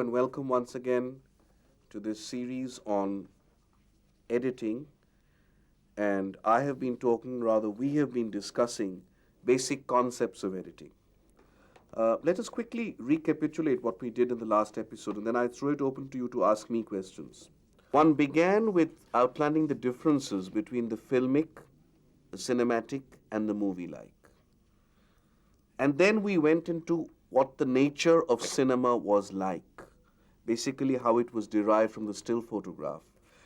and welcome once again to this series on editing. And I have been talking, rather we have been discussing basic concepts of editing. Let us quickly recapitulate what we did in the last episode, and then I throw it open to you to ask me questions. One began with outlining the differences between the filmic, the cinematic, and the movie-like. And then we went into what the nature of cinema was like, basically how it was derived from the still photograph,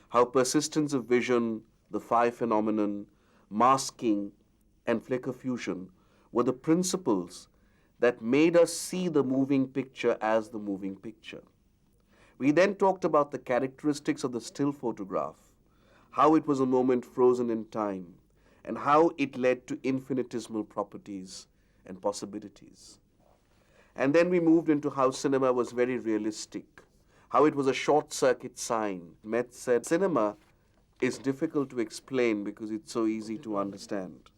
how persistence of vision, the phi phenomenon, masking, and flicker fusion were the principles that made us see the moving picture as the moving picture. We then talked about the characteristics of the still photograph, how it was a moment frozen in time, and how it led to infinitesimal properties and possibilities. And then we moved into how cinema was very realistic, how it was a short-circuit sign. Metz said, cinema is difficult to explain because it's so easy to understand.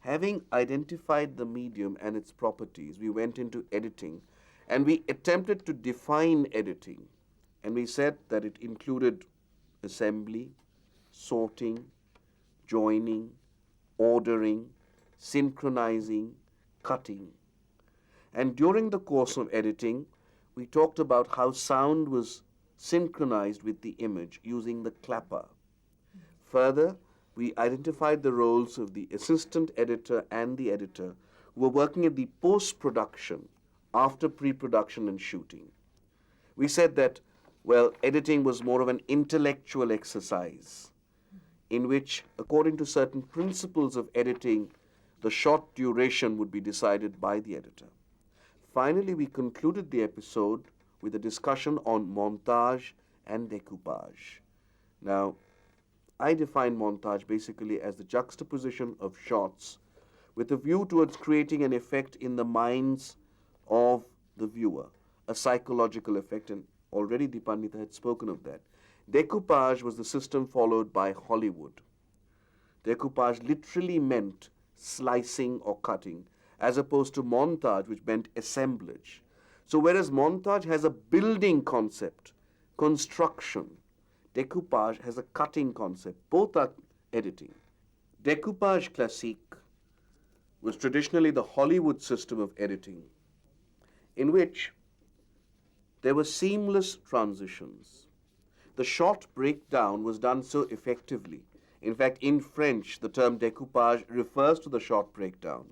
Having identified the medium and its properties, we went into editing, and we attempted to define editing. And we said that it included assembly, sorting, joining, ordering, synchronizing, cutting. And during the course of editing, we talked about how sound was synchronized with the image using the clapper. Further, we identified the roles of the assistant editor and the editor who were working at the post-production after pre-production and shooting. We said that, well, editing was more of an intellectual exercise in which, according to certain principles of editing, the shot duration would be decided by the editor. Finally, we concluded the episode with a discussion on montage and découpage. Now, I define montage basically as the juxtaposition of shots with a view towards creating an effect in the minds of the viewer, a psychological effect, and already Dipandita had spoken of that. Découpage was the system followed by Hollywood. Découpage literally meant slicing or cutting, as opposed to montage, which meant assemblage. So whereas montage has a building concept, construction, découpage has a cutting concept. Both are editing. Découpage classique was traditionally the Hollywood system of editing, in which there were seamless transitions. The shot breakdown was done so effectively. In fact, in French, the term découpage refers to the shot breakdown.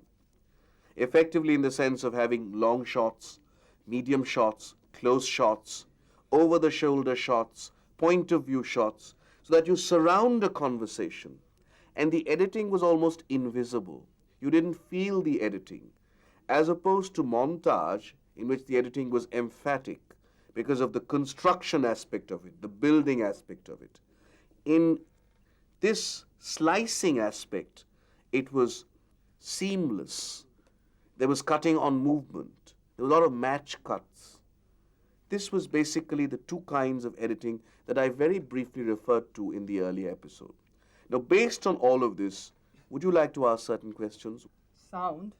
Effectively in the sense of having long shots, medium shots, close shots, over-the-shoulder shots, point-of-view shots, so that you surround a conversation. And the editing was almost invisible. You didn't feel the editing, as opposed to montage, in which the editing was emphatic because of the construction aspect of it, the building aspect of it. In this slicing aspect, it was seamless. There was cutting on movement. There were a lot of match cuts. This was basically the two kinds of editing that I very briefly referred to in the earlier episode. Now, based on all of this, would you like to ask certain questions? Sound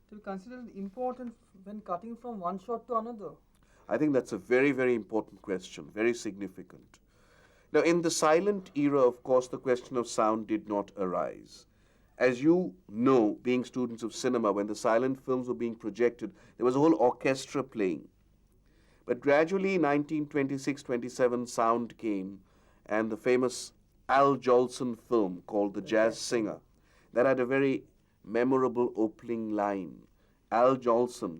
to be considered important when cutting from one shot to another? I think that's a very, very important question, very significant. Now, in the silent era, of course, the question of sound did not arise. As you know, being students of cinema, when the silent films were being projected, there was a whole orchestra playing. But gradually, 1926-27, sound came, and the famous Al Jolson film called The Jazz Singer, that had a very memorable opening line. Al Jolson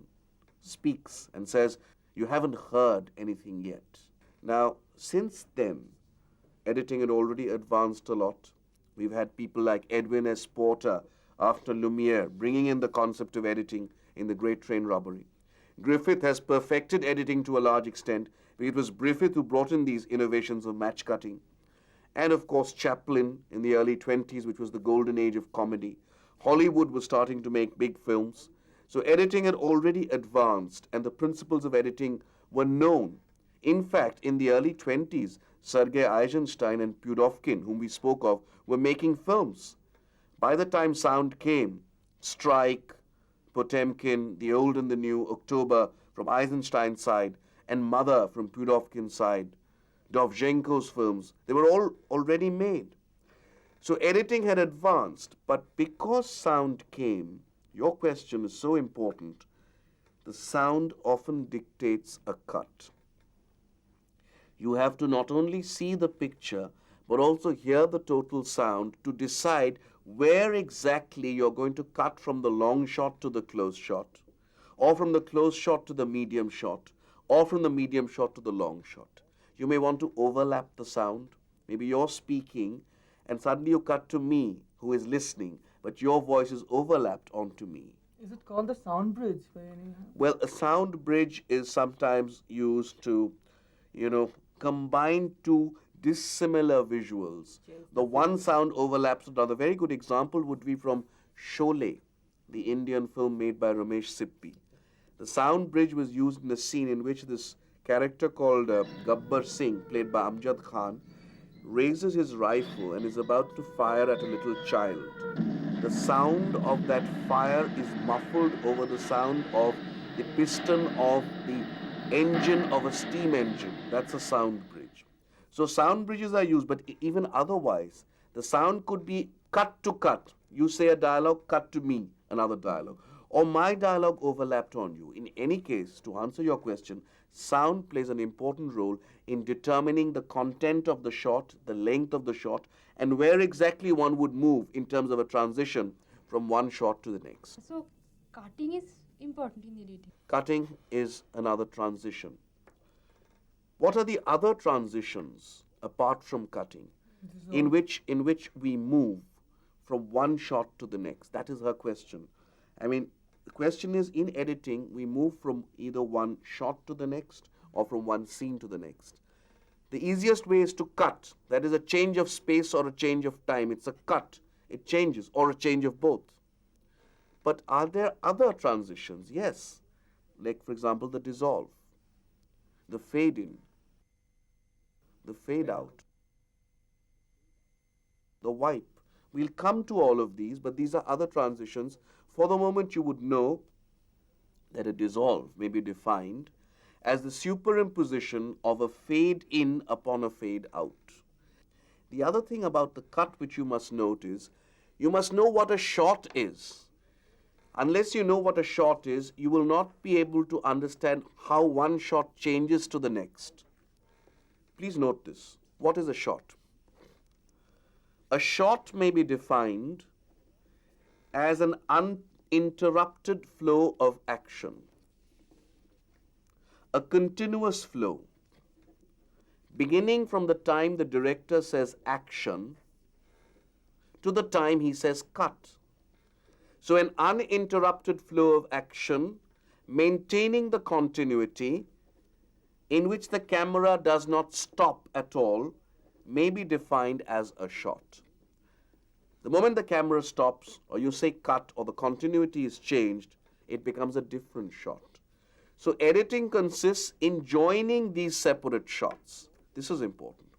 speaks and says, "You haven't heard anything yet." Now, since then, editing had already advanced a lot. We've had people like Edwin S. Porter, after Lumiere, bringing in the concept of editing in The Great Train Robbery. Griffith has perfected editing to a large extent. It was Griffith who brought in these innovations of match cutting. And of course, Chaplin in the early 20s, which was the golden age of comedy. Hollywood was starting to make big films. So editing had already advanced, and the principles of editing were known. In fact, in the early 20s, Sergei Eisenstein and Pudovkin, whom we spoke of, were making films. By the time sound came, Strike, Potemkin, The Old and the New, October, from Eisenstein's side, and Mother from Pudovkin's side, Dovzhenko's films, they were all already made. So editing had advanced, but because sound came, your question is so important, the sound often dictates a cut. You have to not only see the picture, but also hear the total sound to decide where exactly you're going to cut from the long shot to the close shot, or from the close shot to the medium shot, or from the medium shot to the long shot. You may want to overlap the sound. Maybe you're speaking and suddenly you cut to me who is listening, but your voice is overlapped onto me. Is it called the sound bridge by any? Well, a sound bridge is sometimes used to, combine two dissimilar visuals. The one sound overlaps with another. A very good example would be from Sholay, the Indian film made by Ramesh Sippy. The sound bridge was used in a scene in which this character called Gabbar Singh, played by Amjad Khan, raises his rifle and is about to fire at a little child. The sound of that fire is muffled over the sound of the piston of the engine of a steam engine. That's a sound bridge. So sound bridges are used, but even otherwise, the sound could be cut to cut. You say a dialogue, cut to me, another dialogue. Or my dialogue overlapped on you. In any case, to answer your question, sound plays an important role in determining the content of the shot, the length of the shot, and where exactly one would move in terms of a transition from one shot to the next. So, cutting is important in editing. Cutting is another transition. What are the other transitions apart from cutting in which we move from one shot to the next? That is her question. I mean, the question is, in editing, we move from either one shot to the next or from one scene to the next. The easiest way is to cut. That is a change of space or a change of time. It's a cut. It changes, or a change of both. But are there other transitions? Yes. Like, for example, the dissolve, the fade in, the fade out, the wipe. We'll come to all of these, but these are other transitions. For the moment, you would know that a dissolve may be defined as the superimposition of a fade in upon a fade out. The other thing about the cut which you must note is, you must know what a shot is. Unless you know what a shot is, you will not be able to understand how one shot changes to the next. Please note this. What is a shot? A shot may be defined as an uninterrupted flow of action, a continuous flow, beginning from the time the director says action to the time he says cut. So an uninterrupted flow of action, maintaining the continuity, in which the camera does not stop at all, may be defined as a shot. The moment the camera stops, or you say cut, or the continuity is changed, it becomes a different shot. So editing consists in joining these separate shots. This is important.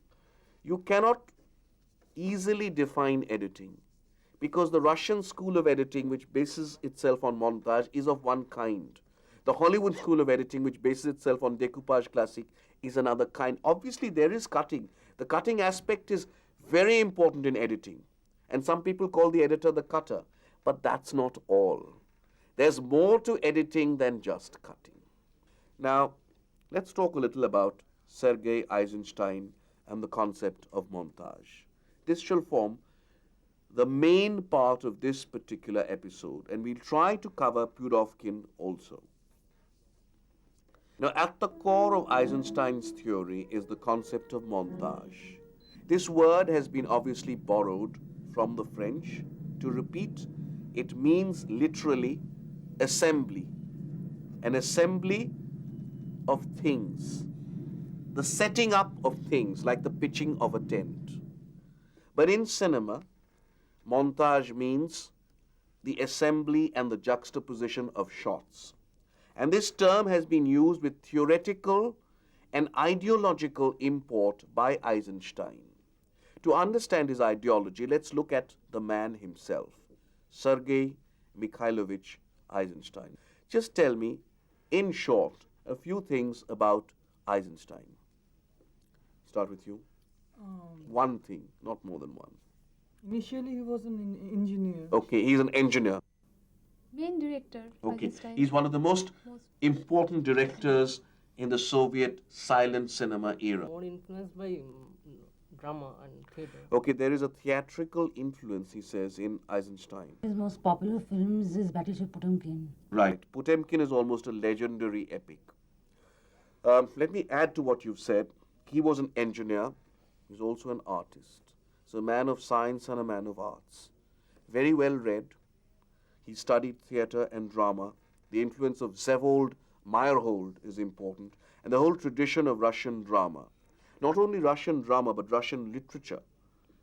You cannot easily define editing, because the Russian school of editing, which bases itself on montage, is of one kind. The Hollywood school of editing, which bases itself on découpage classique, is another kind. Obviously, there is cutting. The cutting aspect is very important in editing. And some people call the editor the cutter. But that's not all. There's more to editing than just cutting. Now, let's talk a little about Sergei Eisenstein and the concept of montage. This shall form the main part of this particular episode, and we'll try to cover Pudovkin also. Now, at the core of Eisenstein's theory is the concept of montage. This word has been obviously borrowed from the French. To repeat, it means literally assembly, an assembly of things, the setting up of things, like the pitching of a tent. But in cinema, montage means the assembly and the juxtaposition of shots. And this term has been used with theoretical and ideological import by Eisenstein. To understand his ideology, let's look at the man himself, Sergei Mikhailovich Eisenstein. Just tell me, in short, a few things about Eisenstein? Start with you. One thing, not more than one. Initially, he was an engineer. Okay, he's an engineer. Main director. Okay, Eisenstein. he's one of the most important directors in the Soviet silent cinema era. More influenced by drama and theatre. Okay, there is a theatrical influence, he says, in Eisenstein. His most popular films is Battleship Potemkin. Right. Potemkin is almost a legendary epic. Let me add to what you've said. He was an engineer. He's also an artist. So a man of science and a man of arts. Very well read. He studied theatre and drama. The influence of Zevold Meyerhold is important. And the whole tradition of Russian drama. Not only Russian drama, but Russian literature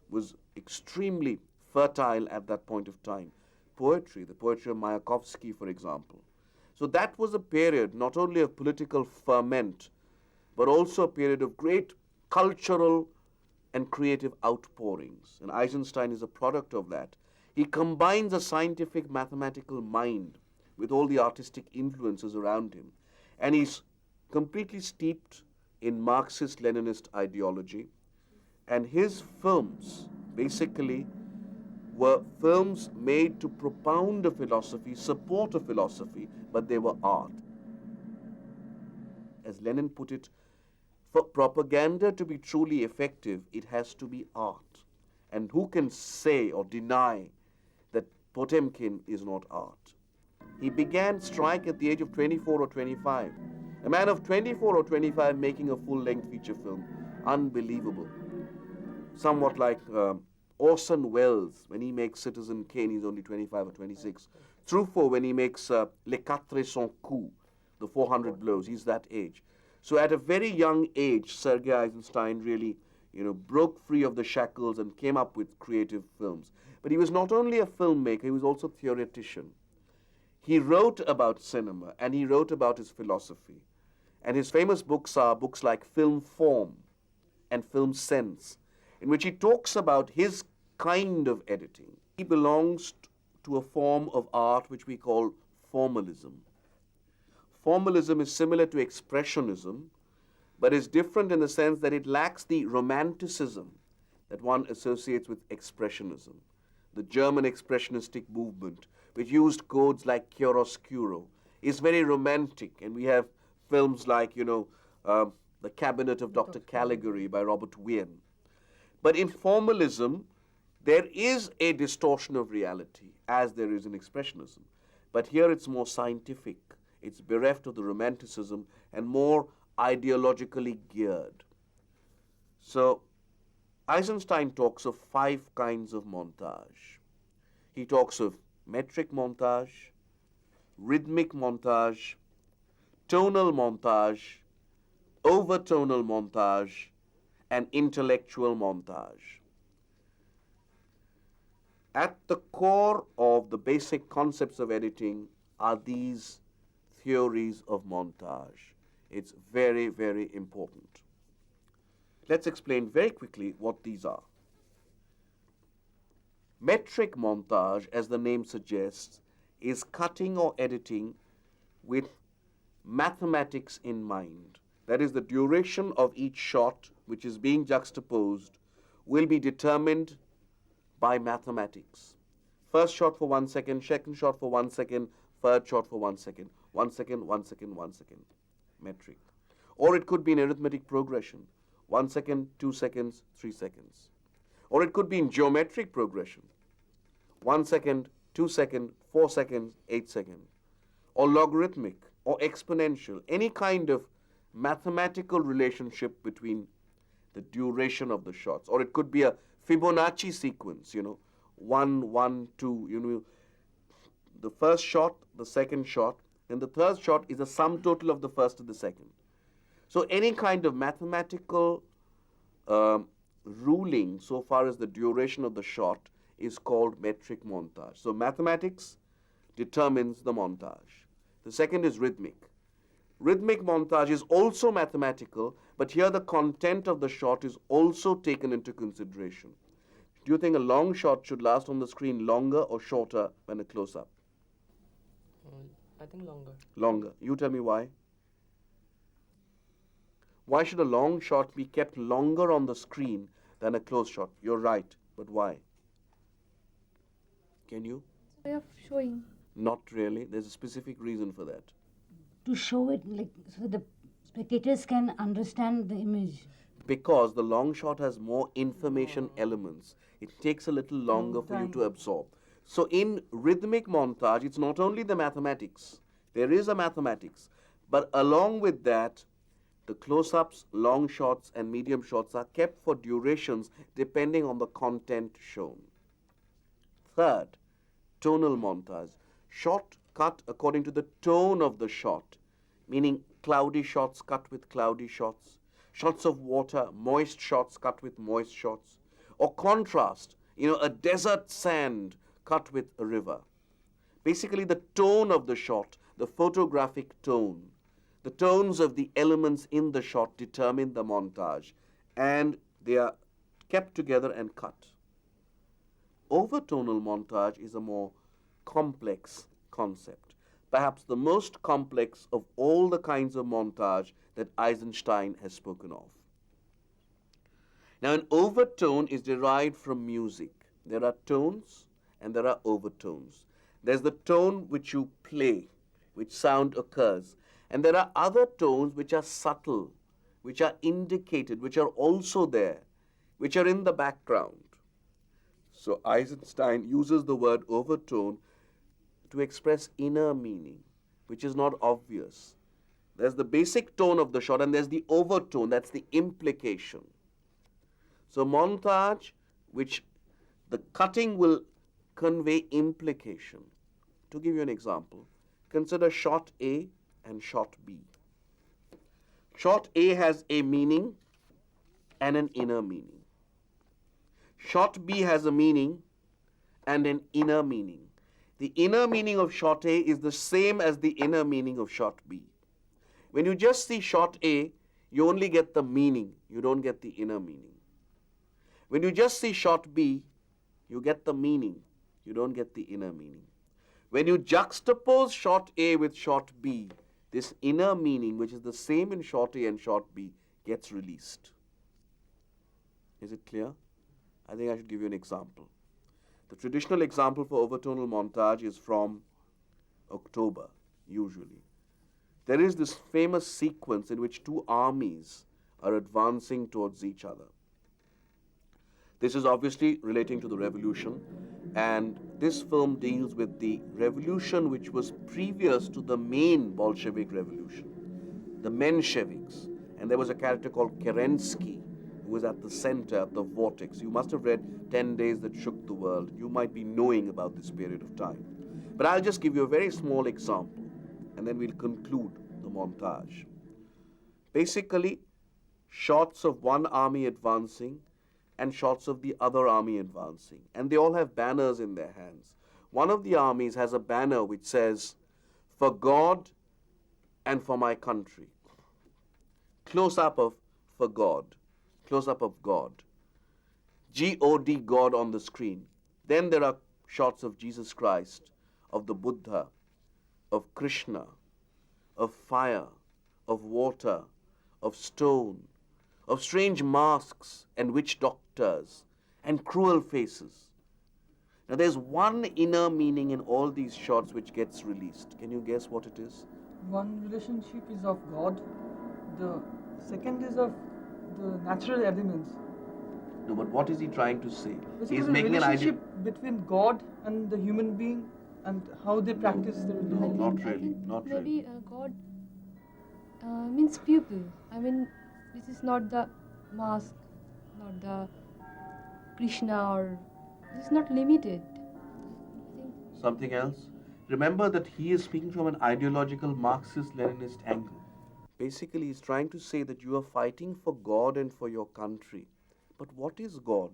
was extremely fertile at that point of time. Poetry, the poetry of Mayakovsky, for example. So that was a period not only of political ferment, but also a period of great cultural and creative outpourings. And Eisenstein is a product of that. He combines a scientific mathematical mind with all the artistic influences around him. And he's completely steeped in Marxist-Leninist ideology. And his films basically were films made to propound a philosophy, support a philosophy, but they were art. As Lenin put it, for propaganda to be truly effective, it has to be art. And who can say or deny that Potemkin is not art? He began strike at the age of 24 or 25. A man of 24 or 25 making a full-length feature film. Unbelievable. Somewhat like Orson Welles, when he makes Citizen Kane, he's only 25 or 26. Truffaut, when he makes Les 400 coups, the 400 blows, he's that age. So at a very young age, Sergei Eisenstein really, broke free of the shackles and came up with creative films. But he was not only a filmmaker, he was also a theoretician. He wrote about cinema and he wrote about his philosophy. And his famous books are books like Film Form and Film Sense, in which he talks about his kind of editing. He belongs to a form of art which we call formalism. Formalism is similar to expressionism, but is different in the sense that it lacks the romanticism that one associates with expressionism. The German expressionistic movement, which used codes like chiaroscuro, is very romantic, and we have films like, The Cabinet of Dr. Caligari by Robert Wian. But in formalism, there is a distortion of reality, as there is in expressionism. But here it's more scientific. It's bereft of the romanticism and more ideologically geared. So Eisenstein talks of 5 kinds of montage. He talks of metric montage, rhythmic montage, tonal montage, overtonal montage, and intellectual montage. At the core of the basic concepts of editing are these theories of montage. It's very, very important. Let's explain very quickly what these are. Metric montage, as the name suggests, is cutting or editing with mathematics in mind. That is, the duration of each shot, which is being juxtaposed, will be determined by mathematics. First shot for 1 second, second shot for 1 second, third shot for 1 second. 1 second, 1 second, 1 second. Metric. Or it could be in arithmetic progression. 1 second, 2 seconds, 3 seconds. Or it could be in geometric progression. 1 second, 2 seconds, 4 seconds, 8 seconds. Or logarithmic, or exponential. Any kind of mathematical relationship between the duration of the shots. Or it could be a Fibonacci sequence, 1, 1, 2, the first shot, the second shot, and the third shot is the sum total of the first and the second. So any kind of mathematical ruling so far as the duration of the shot is called metric montage. So mathematics determines the montage. The second is rhythmic. Rhythmic montage is also mathematical, but here the content of the shot is also taken into consideration. Do you think a long shot should last on the screen longer or shorter than a close-up? I think longer. Longer. You tell me why. Why should a long shot be kept longer on the screen than a close shot? You're right, but why? Can you? Way of showing. Not really. There's a specific reason for that. To show it, like, so the spectators can understand the image. Because the long shot has more information elements. It takes a little longer for you to absorb. So in rhythmic montage, it's not only the mathematics. There is a mathematics. But along with that, the close-ups, long shots, and medium shots are kept for durations depending on the content shown. Third, tonal montage. Shot cut according to the tone of the shot, meaning cloudy shots cut with cloudy shots, shots of water, moist shots cut with moist shots, or contrast, a desert sand cut with a river. Basically, the tone of the shot, the photographic tone, the tones of the elements in the shot determine the montage, and they are kept together and cut. Overtonal montage is a more complex concept, perhaps the most complex of all the kinds of montage that Eisenstein has spoken of. Now, an overtone is derived from music. There are tones and there are overtones. There's the tone which you play, which sound occurs, and there are other tones which are subtle, which are indicated, which are also there, which are in the background. So Eisenstein uses the word overtone to express inner meaning, which is not obvious. There's the basic tone of the shot and there's the overtone, that's the implication. So montage, which the cutting will convey implication. To give you an example, consider shot A and shot B. Shot A has a meaning and an inner meaning. Shot B has a meaning and an inner meaning. The inner meaning of shot A is the same as the inner meaning of shot B. When you just see shot A, you only get the meaning, you don't get the inner meaning. When you just see shot B, you get the meaning, you don't get the inner meaning. When you juxtapose shot A with shot B, this inner meaning, which is the same in shot A and shot B, gets released. Is it clear? I think I should give you an example. The traditional example for overtonal montage is from October, usually. There is this famous sequence in which two armies are advancing towards each other. This is obviously relating to the revolution, and this film deals with the revolution which was previous to the main Bolshevik revolution, the Mensheviks. And there was a character called Kerensky, who was at the center, at the vortex. You must have read 10 Days That Shook the World. You might be knowing about this period of time. But I'll just give you a very small example, and then we'll conclude the montage. Basically, shots of one army advancing and shots of the other army advancing. And they all have banners in their hands. One of the armies has a banner which says, "For God and for my country." Close-up of "for God." Close-up of God. G-O-D, God on the screen. Then there are shots of Jesus Christ, of the Buddha, of Krishna, of fire, of water, of stone, of strange masks and witch doctors and cruel faces. Now there's one inner meaning in all these shots which gets released. Can you guess what it is? One relationship is of God. The second is of the natural elements. No, but what is he trying to say? Basically, He's the making an idea. relationship between God and the human being and how they practice the No, religion. not I really, think not maybe really. God means people. I mean, this is not the mask, not the Krishna, or this is not limited. I think Something else? Remember that he is speaking from an ideological Marxist-Leninist angle. Basically, he's trying to say that you are fighting for God and for your country. But what is God?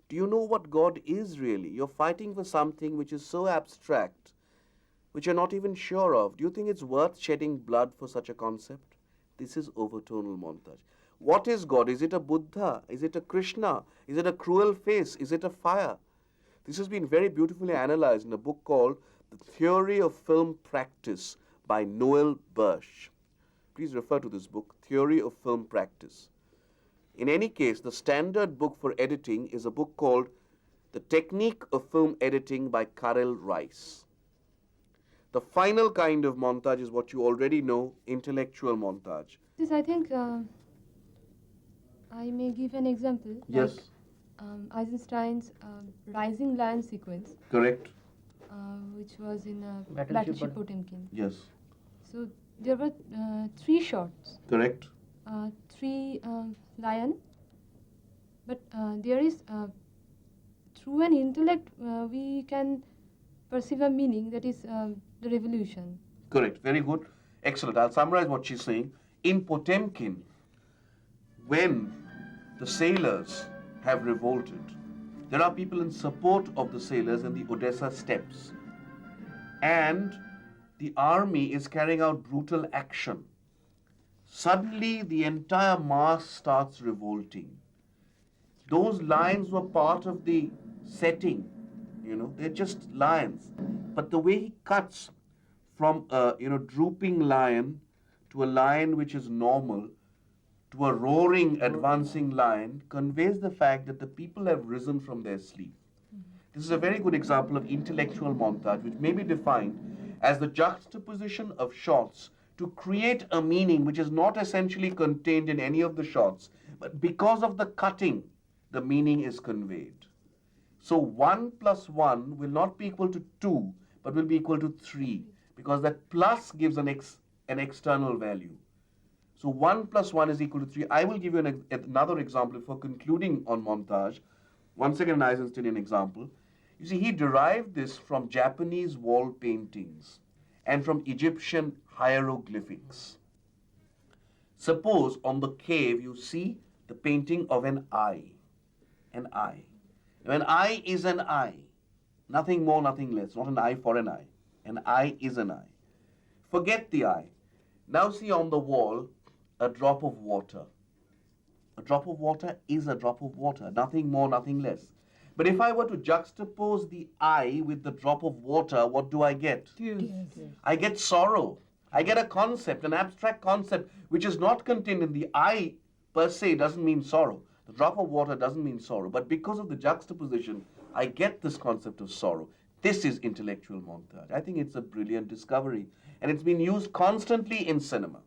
Do you know what God is really? You're fighting for something which is so abstract, which you're not even sure of. Do you think it's worth shedding blood for such a concept? This is overtonal montage. What is God? Is it a Buddha? Is it a Krishna? Is it a cruel face? Is it a fire? This has been very beautifully analyzed in a book called The Theory of Film Practice by Noel Birch. please refer to this book, Theory of Film Practice. In any case, the standard book for editing is a book called The Technique of Film Editing by Karel Rice. The final kind of montage is what you already know, intellectual montage. This, I think, I may give an example. Yes. Like Eisenstein's Rising Lion sequence, Correct. which was in Battleship Battleship Potemkin. Yes. So there were 3 shots, Correct. 3 lion, but there is through an intellect we can perceive a meaning, that is the revolution. Correct. Very good. Excellent. I'll summarize what she's saying. In Potemkin, when the sailors have revolted, there are people in support of the sailors in the Odessa steppes. And the army is carrying out brutal action. Suddenly, the entire mass starts revolting. Those lions were part of the setting, they're just lions. But the way he cuts from a, drooping lion to a lion which is normal, to a roaring, advancing lion, conveys the fact that the people have risen from their sleep. This is a very good example of intellectual montage, which may be defined as the juxtaposition of shots to create a meaning which is not essentially contained in any of the shots, but because of the cutting, the meaning is conveyed. So 1 plus 1 will not be equal to 2, but will be equal to 3, because that plus gives an external value. So 1 plus 1 is equal to 3. I will give you another example for concluding on montage. Once again, an Eisensteinian example. You see, he derived this from Japanese wall paintings and from Egyptian hieroglyphics. Suppose on the cave you see the painting of an eye. An eye. Now, an eye is an eye. Nothing more, nothing less. Not an eye for an eye. An eye is an eye. Forget the eye. Now see on the wall a drop of water. A drop of water is a drop of water. Nothing more, nothing less. But if I were to juxtapose the eye with the drop of water, what do I get? Tears. I get sorrow. I get a concept, an abstract concept, which is not contained in the eye per se, doesn't mean sorrow. The drop of water doesn't mean sorrow. But because of the juxtaposition, I get this concept of sorrow. This is intellectual montage. I think it's a brilliant discovery. And it's been used constantly in cinema.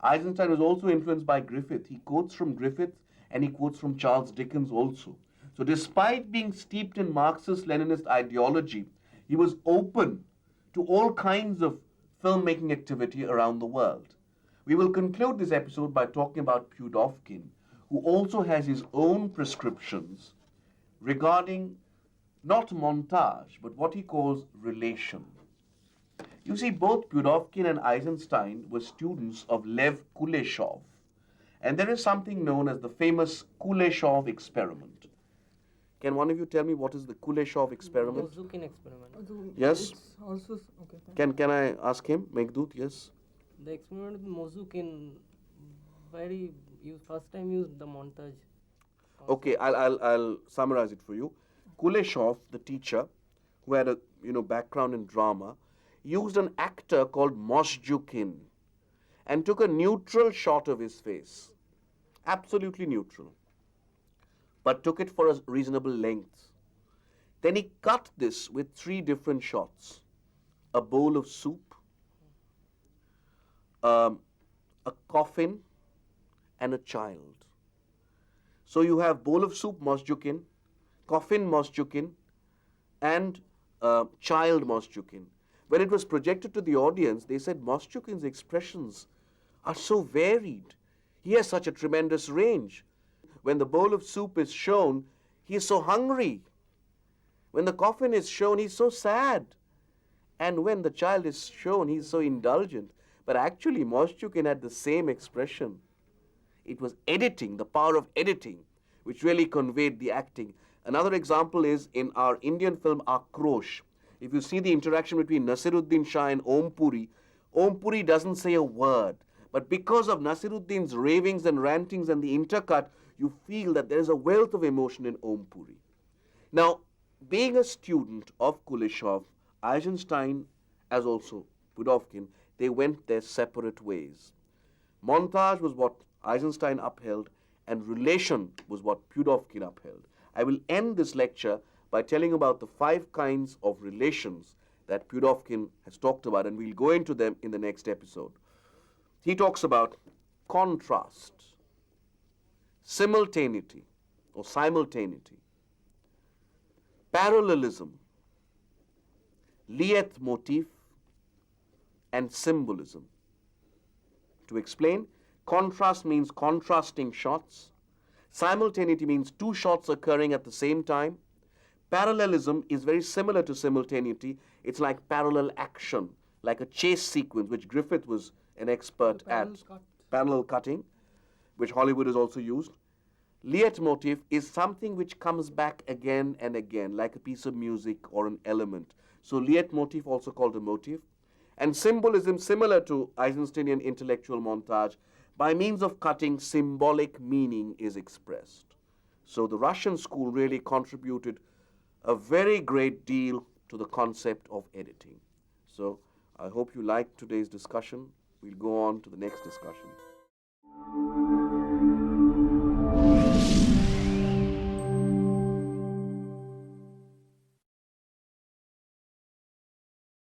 Eisenstein was also influenced by Griffith. He quotes from Griffith and he quotes from Charles Dickens also. So despite being steeped in Marxist-Leninist ideology, he was open to all kinds of filmmaking activity around the world. We will conclude this episode by talking about Pudovkin, who also has his own prescriptions regarding not montage, but what he calls relation. You see, both Pudovkin and Eisenstein were students of Lev Kuleshov, and there is something known as the famous Kuleshov experiment. Can one of you tell me what is the Kuleshov experiment? Mozukin experiment. Yes. It's also okay. Thank Can I ask him? Meghdut, yes. The experiment with Mozukin first time used the montage. Okay, I'll summarize it for you. Kuleshov, the teacher, who had a background in drama, used an actor called Mosjukin and took a neutral shot of his face, absolutely neutral, but took it for a reasonable length. Then he cut this with 3 different shots: a bowl of soup, a coffin, and a child. So you have bowl of soup, Mosjukin, coffin, Mosjukin, and child, Mosjukin. When it was projected to the audience, they said Mosjukin's expressions are so varied. He has such a tremendous range. When the bowl of soup is shown, he is so hungry. When the coffin is shown, he's so sad. And when the child is shown, he's so indulgent. But actually, Mosjukin had the same expression. It was editing, the power of editing, which really conveyed the acting. Another example is in our Indian film Akrosh. If you see the interaction between Nasiruddin Shah and Om Puri doesn't say a word. But because of Nasiruddin's ravings and rantings and the intercut, you feel that there is a wealth of emotion in Om Puri. Now, being a student of Kuleshov, Eisenstein, as also Pudovkin, they went their separate ways. Montage was what Eisenstein upheld, and relation was what Pudovkin upheld. I will end this lecture by telling about the 5 kinds of relations that Pudovkin has talked about, and we'll go into them in the next episode. He talks about contrast, simultaneity or simultaneity, parallelism, leitmotif, and symbolism. To explain, contrast means contrasting shots. Simultaneity means 2 shots occurring at the same time. Parallelism is very similar to simultaneity. It's like parallel action, like a chase sequence, which Griffith was an expert at. Parallel cutting, which Hollywood has also used. Leitmotif is something which comes back again and again, like a piece of music or an element. So leitmotif, also called a motif. And symbolism, similar to Eisensteinian intellectual montage, by means of cutting, symbolic meaning is expressed. So the Russian school really contributed a very great deal to the concept of editing. So I hope you liked today's discussion. We'll go on to the next discussion.